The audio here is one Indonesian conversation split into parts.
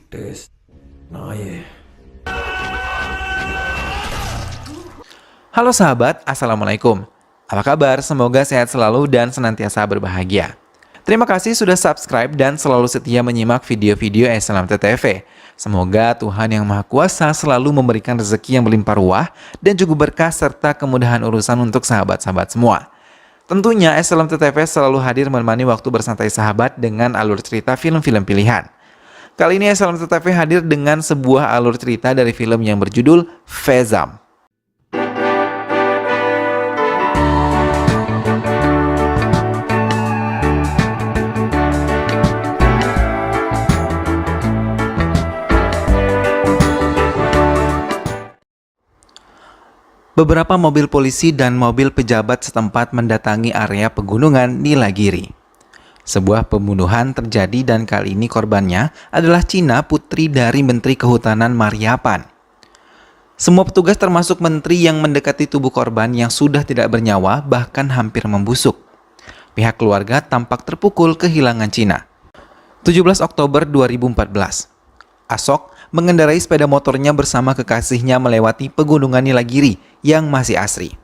Tes. Nah, ya. Halo sahabat, Assalamualaikum. Apa kabar? Semoga sehat selalu dan senantiasa berbahagia. Terima kasih sudah subscribe dan selalu setia menyimak video-video SLMT TV. Semoga Tuhan Yang Maha Kuasa selalu memberikan rezeki yang berlimpah ruah dan juga berkah serta kemudahan urusan untuk sahabat-sahabat semua. Tentunya SLMT TV selalu hadir menemani waktu bersantai sahabat dengan alur cerita film-film pilihan. Kali ini SLMT TV hadir dengan sebuah alur cerita dari film yang berjudul Fezam. Beberapa mobil polisi dan mobil pejabat setempat mendatangi area pegunungan Nilagiri. Sebuah pembunuhan terjadi dan kali ini korbannya adalah China, putri dari Menteri Kehutanan Mariapan. Semua petugas termasuk menteri yang mendekati tubuh korban yang sudah tidak bernyawa bahkan hampir membusuk. Pihak keluarga tampak terpukul kehilangan China. 17 Oktober 2014. Asok mengendarai sepeda motornya bersama kekasihnya melewati pegunungan Nilagiri yang masih asri.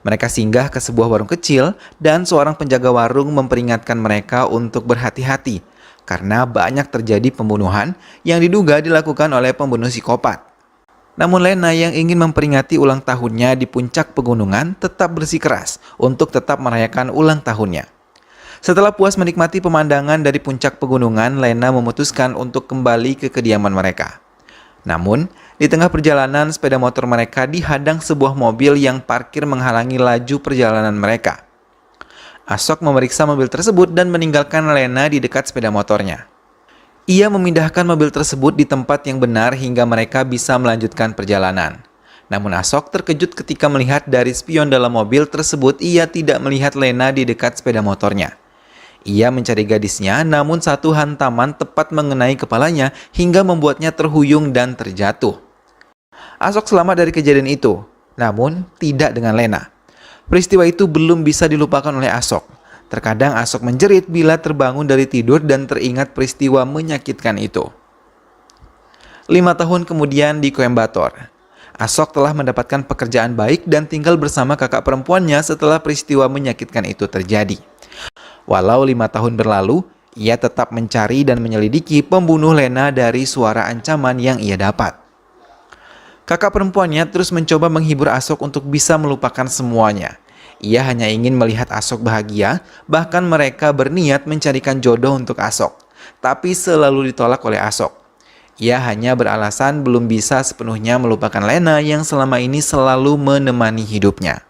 Mereka singgah ke sebuah warung kecil dan seorang penjaga warung memperingatkan mereka untuk berhati-hati karena banyak terjadi pembunuhan yang diduga dilakukan oleh pembunuh psikopat. Namun Lena yang ingin memperingati ulang tahunnya di puncak pegunungan tetap bersikeras untuk tetap merayakan ulang tahunnya. Setelah puas menikmati pemandangan dari puncak pegunungan, Lena memutuskan untuk kembali ke kediaman mereka. Namun, di tengah perjalanan sepeda motor mereka dihadang sebuah mobil yang parkir menghalangi laju perjalanan mereka. Asok memeriksa mobil tersebut dan meninggalkan Lena di dekat sepeda motornya. Ia memindahkan mobil tersebut di tempat yang benar hingga mereka bisa melanjutkan perjalanan. Namun Asok terkejut ketika melihat dari spion dalam mobil tersebut ia tidak melihat Lena di dekat sepeda motornya. Ia mencari gadisnya, namun satu hantaman tepat mengenai kepalanya hingga membuatnya terhuyung dan terjatuh. Asok selamat dari kejadian itu, namun tidak dengan Lena. Peristiwa itu belum bisa dilupakan oleh Asok. Terkadang Asok menjerit bila terbangun dari tidur dan teringat peristiwa menyakitkan itu. 5 tahun kemudian di Coimbatore, Asok telah mendapatkan pekerjaan baik dan tinggal bersama kakak perempuannya setelah peristiwa menyakitkan itu terjadi. Walau 5 tahun berlalu, ia tetap mencari dan menyelidiki pembunuh Lena dari suara ancaman yang ia dapat. Kakak perempuannya terus mencoba menghibur Asok untuk bisa melupakan semuanya. Ia hanya ingin melihat Asok bahagia, bahkan mereka berniat mencarikan jodoh untuk Asok, tapi selalu ditolak oleh Asok. Ia hanya beralasan belum bisa sepenuhnya melupakan Lena yang selama ini selalu menemani hidupnya.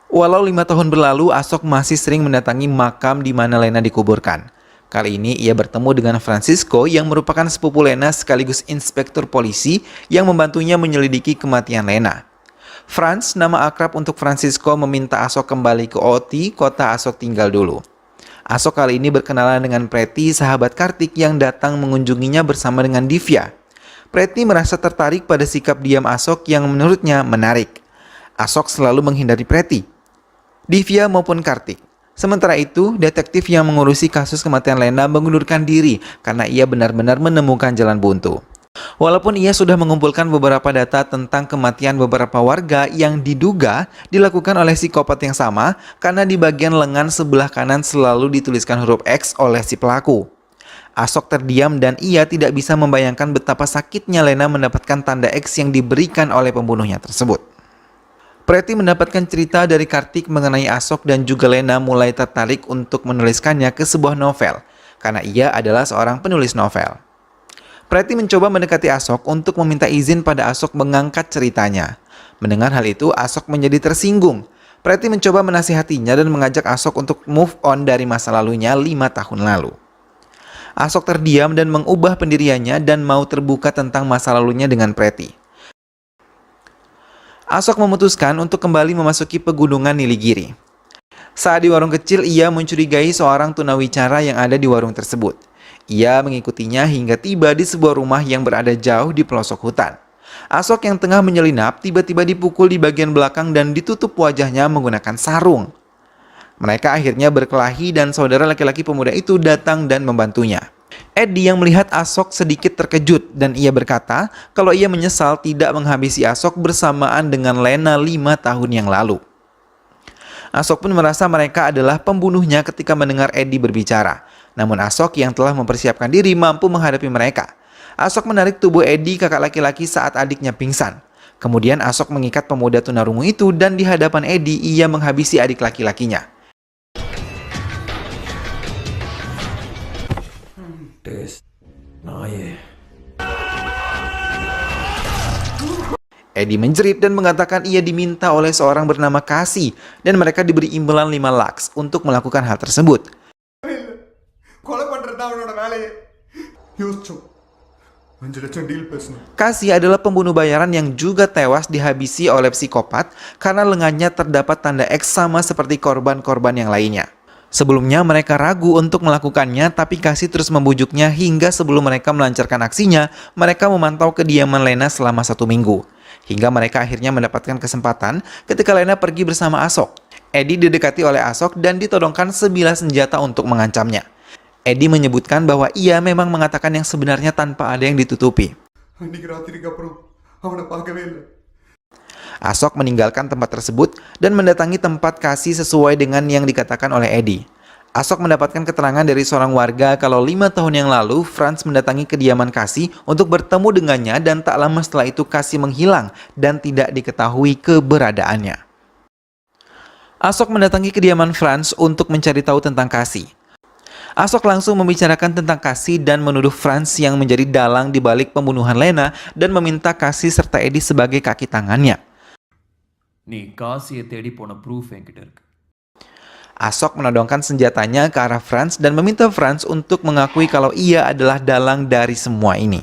Walau 5 tahun berlalu, Asok masih sering mendatangi makam di mana Lena dikuburkan. Kali ini ia bertemu dengan Francisco yang merupakan sepupu Lena sekaligus inspektur polisi yang membantunya menyelidiki kematian Lena. Franz, nama akrab untuk Francisco, meminta Asok kembali ke Oti, kota Asok tinggal dulu. Asok kali ini berkenalan dengan Preti, sahabat Kartik yang datang mengunjunginya bersama dengan Divya. Preti merasa tertarik pada sikap diam Asok yang menurutnya menarik. Asok selalu menghindari Preti, Divya maupun Kartik. Sementara itu, detektif yang mengurusi kasus kematian Lena mengundurkan diri karena ia benar-benar menemukan jalan buntu. Walaupun ia sudah mengumpulkan beberapa data tentang kematian beberapa warga yang diduga dilakukan oleh psikopat yang sama karena di bagian lengan sebelah kanan selalu dituliskan huruf X oleh si pelaku. Asok terdiam dan ia tidak bisa membayangkan betapa sakitnya Lena mendapatkan tanda X yang diberikan oleh pembunuhnya tersebut. Preti mendapatkan cerita dari Kartik mengenai Asok dan juga Lena mulai tertarik untuk menuliskannya ke sebuah novel, karena ia adalah seorang penulis novel. Preti mencoba mendekati Asok untuk meminta izin pada Asok mengangkat ceritanya. Mendengar hal itu, Asok menjadi tersinggung. Preti mencoba menasihatinya dan mengajak Asok untuk move on dari masa lalunya 5 tahun lalu. Asok terdiam dan mengubah pendiriannya dan mau terbuka tentang masa lalunya dengan Preti. Asok memutuskan untuk kembali memasuki pegunungan Nilagiri. Saat di warung kecil, ia mencurigai seorang tunawicara yang ada di warung tersebut. Ia mengikutinya hingga tiba di sebuah rumah yang berada jauh di pelosok hutan. Asok yang tengah menyelinap tiba-tiba dipukul di bagian belakang dan ditutup wajahnya menggunakan sarung. Mereka akhirnya berkelahi dan saudara laki-laki pemuda itu datang dan membantunya. Eddie yang melihat Ashok sedikit terkejut dan ia berkata kalau ia menyesal tidak menghabisi Ashok bersamaan dengan Lena 5 tahun yang lalu. Ashok pun merasa mereka adalah pembunuhnya ketika mendengar Eddie berbicara. Namun Ashok yang telah mempersiapkan diri mampu menghadapi mereka. Ashok menarik tubuh Eddie, kakak laki-laki, saat adiknya pingsan. Kemudian Ashok mengikat pemuda tunarungu itu dan di hadapan Eddie ia menghabisi adik laki-lakinya. Tes. Naye. Eddie menjerit dan mengatakan ia diminta oleh seorang bernama Cassie dan mereka diberi imbalan 5 lakhs untuk melakukan hal tersebut. Cassie adalah pembunuh bayaran yang juga tewas dihabisi oleh psikopat karena lengannya terdapat tanda X sama seperti korban-korban yang lainnya. Sebelumnya mereka ragu untuk melakukannya, tapi Cassie terus membujuknya hingga sebelum mereka melancarkan aksinya, mereka memantau kediaman Lena selama 1 minggu. Hingga mereka akhirnya mendapatkan kesempatan ketika Lena pergi bersama Ashok. Eddie didekati oleh Ashok dan ditodongkan sebilah senjata untuk mengancamnya. Eddie menyebutkan bahwa ia memang mengatakan yang sebenarnya tanpa ada yang ditutupi. Ashok meninggalkan tempat tersebut dan mendatangi tempat Cassie sesuai dengan yang dikatakan oleh Eddie. Ashok mendapatkan keterangan dari seorang warga kalau 5 tahun yang lalu Franz mendatangi kediaman Cassie untuk bertemu dengannya dan tak lama setelah itu Cassie menghilang dan tidak diketahui keberadaannya. Ashok mendatangi kediaman Franz untuk mencari tahu tentang Cassie. Ashok langsung membicarakan tentang Cassie dan menuduh Franz yang menjadi dalang di balik pembunuhan Lena dan meminta Cassie serta Eddie sebagai kaki tangannya. Ni Cassie தேடி போன proof என்கிட்ட இருக்கு. Ashok menodongkan senjatanya ke arah Franz dan meminta Franz untuk mengakui kalau ia adalah dalang dari semua ini.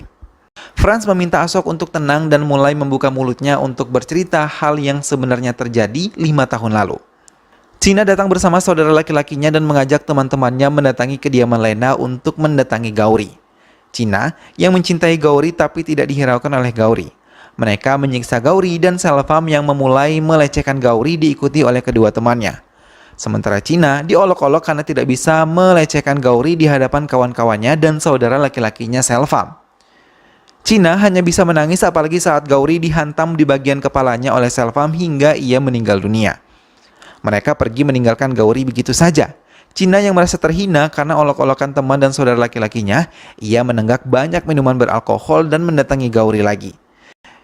Franz meminta Ashok untuk tenang dan mulai membuka mulutnya untuk bercerita hal yang sebenarnya terjadi 5 tahun lalu. China datang bersama saudara laki-lakinya dan mengajak teman-temannya mendatangi kediaman Lena untuk mendatangi Gauri. China yang mencintai Gauri tapi tidak dihiraukan oleh Gauri. Mereka menyiksa Gauri dan Selvam yang memulai melecehkan Gauri diikuti oleh kedua temannya. Sementara China diolok-olok karena tidak bisa melecehkan Gauri di hadapan kawan-kawannya dan saudara laki-lakinya Selvam. China hanya bisa menangis apalagi saat Gauri dihantam di bagian kepalanya oleh Selvam hingga ia meninggal dunia. Mereka pergi meninggalkan Gauri begitu saja. China yang merasa terhina karena olok-olokan teman dan saudara laki-lakinya, ia menenggak banyak minuman beralkohol dan mendatangi Gauri lagi.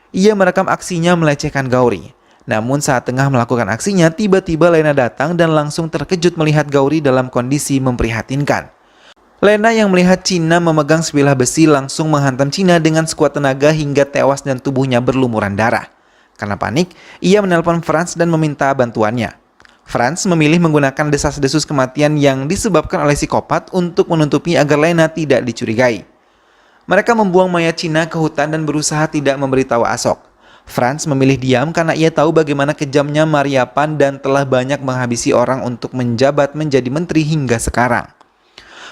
Ia merekam aksinya melecehkan Gauri. Namun saat tengah melakukan aksinya, tiba-tiba Lena datang dan langsung terkejut melihat Gauri dalam kondisi memprihatinkan. Lena yang melihat China memegang sebilah besi langsung menghantam China dengan sekuat tenaga hingga tewas dan tubuhnya berlumuran darah. Karena panik, ia menelpon Franz dan meminta bantuannya. Franz memilih menggunakan desas-desus kematian yang disebabkan oleh psikopat untuk menutupi agar Lena tidak dicurigai. Mereka membuang mayat China ke hutan dan berusaha tidak memberitahu Ashok. Franz memilih diam karena ia tahu bagaimana kejamnya Mariapan dan telah banyak menghabisi orang untuk menjabat menjadi menteri hingga sekarang.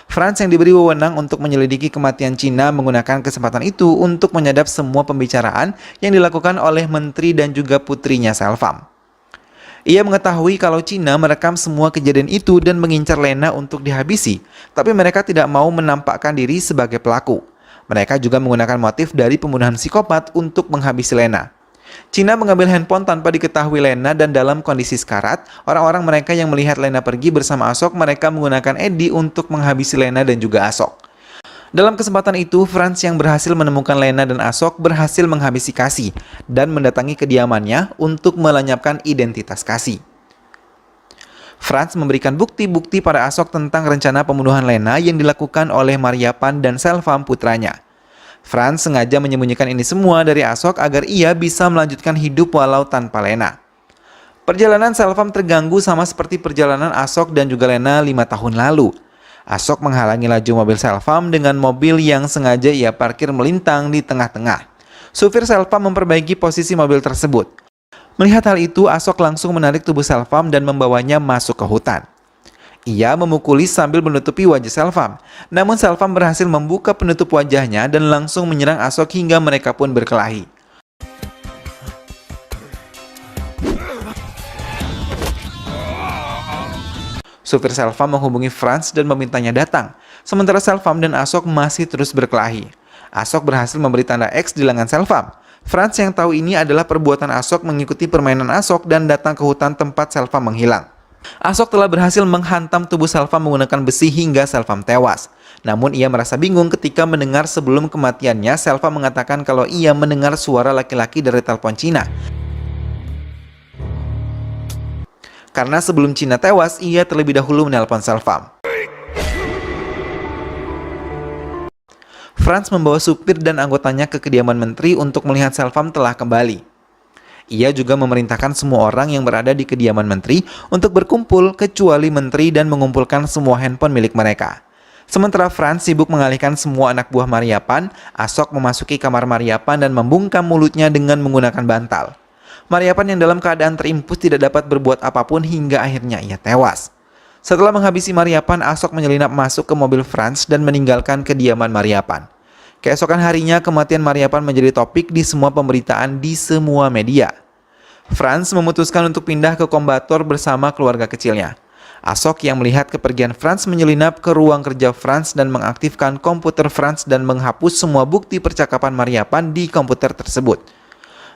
Franz yang diberi wewenang untuk menyelidiki kematian China menggunakan kesempatan itu untuk menyadap semua pembicaraan yang dilakukan oleh menteri dan juga putrinya Selvam. Ia mengetahui kalau China merekam semua kejadian itu dan mengincar Lena untuk dihabisi, tapi mereka tidak mau menampakkan diri sebagai pelaku. Mereka juga menggunakan motif dari pembunuhan psikopat untuk menghabisi Lena. China mengambil handphone tanpa diketahui Lena dan dalam kondisi sekarat, orang-orang mereka yang melihat Lena pergi bersama Ashok, mereka menggunakan Eddie untuk menghabisi Lena dan juga Ashok. Dalam kesempatan itu, Franz yang berhasil menemukan Lena dan Ashok berhasil menghabisi Cassie dan mendatangi kediamannya untuk melenyapkan identitas Cassie. Franz memberikan bukti-bukti pada Ashok tentang rencana pembunuhan Lena yang dilakukan oleh Mariapan dan Selvam putranya. Franz sengaja menyembunyikan ini semua dari Ashok agar ia bisa melanjutkan hidup walau tanpa Lena. Perjalanan Selvam terganggu sama seperti perjalanan Ashok dan juga Lena 5 tahun lalu. Ashok menghalangi laju mobil Selvam dengan mobil yang sengaja ia parkir melintang di tengah-tengah. Supir Selvam memperbaiki posisi mobil tersebut. Melihat hal itu, Ashok langsung menarik tubuh Selvam dan membawanya masuk ke hutan. Ia memukuli sambil menutupi wajah Selvam. Namun Selvam berhasil membuka penutup wajahnya dan langsung menyerang Ashok hingga mereka pun berkelahi. Supir Selvam menghubungi Franz dan memintanya datang, sementara Selvam dan Ashok masih terus berkelahi. Ashok berhasil memberi tanda X di lengan Selvam. Franz yang tahu ini adalah perbuatan Ashok mengikuti permainan Ashok dan datang ke hutan tempat Selvam menghilang. Ashok telah berhasil menghantam tubuh Selvam menggunakan besi hingga Selvam tewas. Namun ia merasa bingung ketika mendengar sebelum kematiannya Selvam mengatakan kalau ia mendengar suara laki-laki dari telepon Cina. Karena sebelum Cina tewas, ia terlebih dahulu menelpon Selvam. Franz membawa supir dan anggotanya ke kediaman menteri untuk melihat Selvam telah kembali. Ia juga memerintahkan semua orang yang berada di kediaman menteri untuk berkumpul kecuali menteri dan mengumpulkan semua handphone milik mereka. Sementara Franz sibuk mengalihkan semua anak buah Mariapan, Ashok memasuki kamar Mariapan dan membungkam mulutnya dengan menggunakan bantal. Mariapan yang dalam keadaan terimpus tidak dapat berbuat apapun hingga akhirnya ia tewas. Setelah menghabisi Mariapan, Ashok menyelinap masuk ke mobil Franz dan meninggalkan kediaman Mariapan. Keesokan harinya, kematian Mariapan menjadi topik di semua pemberitaan di semua media. Franz memutuskan untuk pindah ke Kombator bersama keluarga kecilnya. Ashok yang melihat kepergian Franz menyelinap ke ruang kerja Franz dan mengaktifkan komputer Franz dan menghapus semua bukti percakapan Mariapan di komputer tersebut.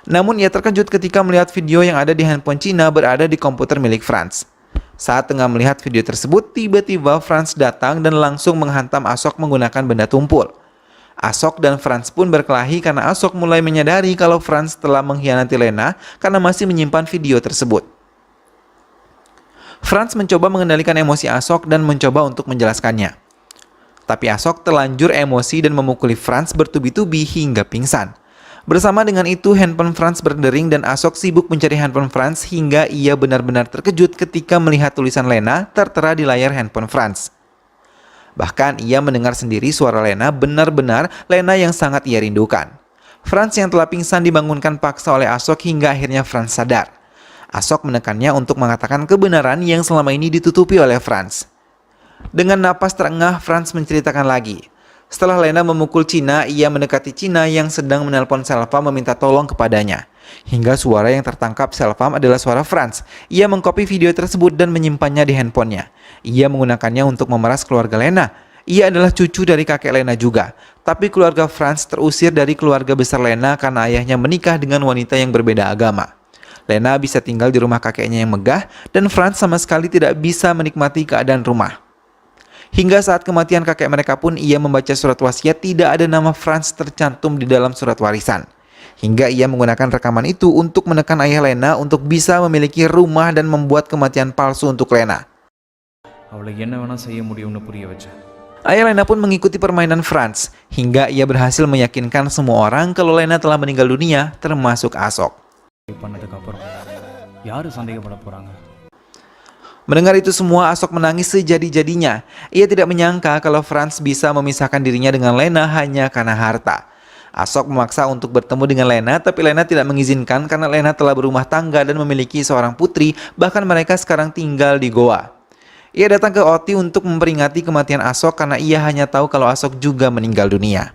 Namun ia terkejut ketika melihat video yang ada di handphone Cina berada di komputer milik Franz. Saat tengah melihat video tersebut, tiba-tiba Franz datang dan langsung menghantam Ashok menggunakan benda tumpul. Ashok dan Franz pun berkelahi karena Ashok mulai menyadari kalau Franz telah mengkhianati Lena karena masih menyimpan video tersebut. Franz mencoba mengendalikan emosi Ashok dan mencoba untuk menjelaskannya. Tapi Ashok terlanjur emosi dan memukuli Franz bertubi-tubi hingga pingsan. Bersama dengan itu, handphone Franz berdering dan Ashok sibuk mencari handphone Franz hingga ia benar-benar terkejut ketika melihat tulisan Lena tertera di layar handphone Franz. Bahkan ia mendengar sendiri suara Lena, benar-benar Lena yang sangat ia rindukan. Franz yang telah pingsan dibangunkan paksa oleh Ashok hingga akhirnya Franz sadar. Ashok menekannya untuk mengatakan kebenaran yang selama ini ditutupi oleh Franz. Dengan napas terengah, Franz menceritakan lagi. Setelah Lena memukul Cina, ia mendekati Cina yang sedang menelpon Selvam meminta tolong kepadanya. Hingga suara yang tertangkap Selvam adalah suara Franz. Ia mengcopy video tersebut dan menyimpannya di handphonenya. Ia menggunakannya untuk memeras keluarga Lena. Ia adalah cucu dari kakek Lena juga. Tapi keluarga Franz terusir dari keluarga besar Lena karena ayahnya menikah dengan wanita yang berbeda agama. Lena bisa tinggal di rumah kakeknya yang megah dan Franz sama sekali tidak bisa menikmati keadaan rumah. Hingga saat kematian kakek mereka pun ia membaca surat wasiat tidak ada nama Franz tercantum di dalam surat warisan. Hingga ia menggunakan rekaman itu untuk menekan ayah Lena untuk bisa memiliki rumah dan membuat kematian palsu untuk Lena. Ayah Lena pun mengikuti permainan Franz hingga ia berhasil meyakinkan semua orang kalau Lena telah meninggal dunia termasuk Ashok. Mendengar itu semua, Ashok menangis sejadi-jadinya. Ia tidak menyangka kalau Franz bisa memisahkan dirinya dengan Lena hanya karena harta. Ashok memaksa untuk bertemu dengan Lena, tapi Lena tidak mengizinkan karena Lena telah berumah tangga dan memiliki seorang putri, bahkan mereka sekarang tinggal di Goa. Ia datang ke Oti untuk memperingati kematian Ashok karena ia hanya tahu kalau Ashok juga meninggal dunia.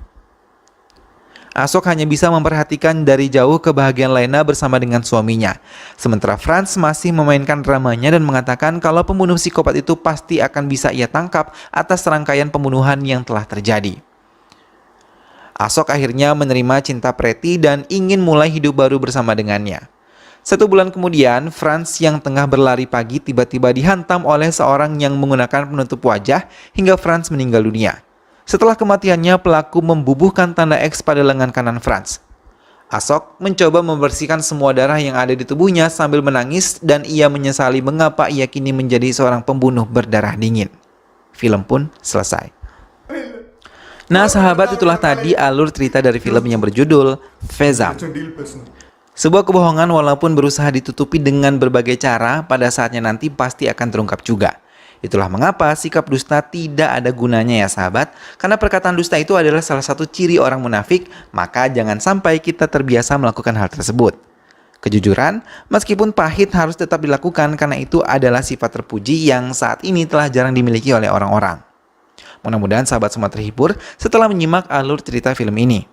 Ashok hanya bisa memperhatikan dari jauh kebahagiaan Lena bersama dengan suaminya. Sementara Franz masih memainkan dramanya dan mengatakan kalau pembunuh psikopat itu pasti akan bisa ia tangkap atas rangkaian pembunuhan yang telah terjadi. Ashok akhirnya menerima cinta Preti dan ingin mulai hidup baru bersama dengannya. 1 bulan kemudian, Franz yang tengah berlari pagi tiba-tiba dihantam oleh seorang yang menggunakan penutup wajah hingga Franz meninggal dunia. Setelah kematiannya, pelaku membubuhkan tanda X pada lengan kanan Franz. Ashok mencoba membersihkan semua darah yang ada di tubuhnya sambil menangis dan ia menyesali mengapa ia kini menjadi seorang pembunuh berdarah dingin. Film pun selesai. Nah sahabat, itulah tadi alur cerita dari film yang berjudul Fezam. Sebuah kebohongan walaupun berusaha ditutupi dengan berbagai cara, pada saatnya nanti pasti akan terungkap juga. Itulah mengapa sikap dusta tidak ada gunanya ya sahabat, karena perkataan dusta itu adalah salah satu ciri orang munafik, maka jangan sampai kita terbiasa melakukan hal tersebut. Kejujuran, meskipun pahit harus tetap dilakukan karena itu adalah sifat terpuji yang saat ini telah jarang dimiliki oleh orang-orang. Mudah-mudahan sahabat semua terhibur setelah menyimak alur cerita film ini.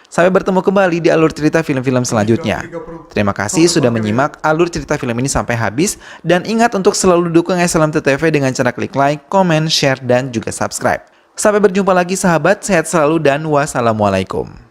Sampai bertemu kembali di alur cerita film-film selanjutnya. Terima kasih sudah menyimak alur cerita film ini sampai habis. Dan ingat untuk selalu dukung SLMTV dengan cara klik like, comment, share, dan juga subscribe. Sampai berjumpa lagi sahabat, sehat selalu dan wassalamualaikum.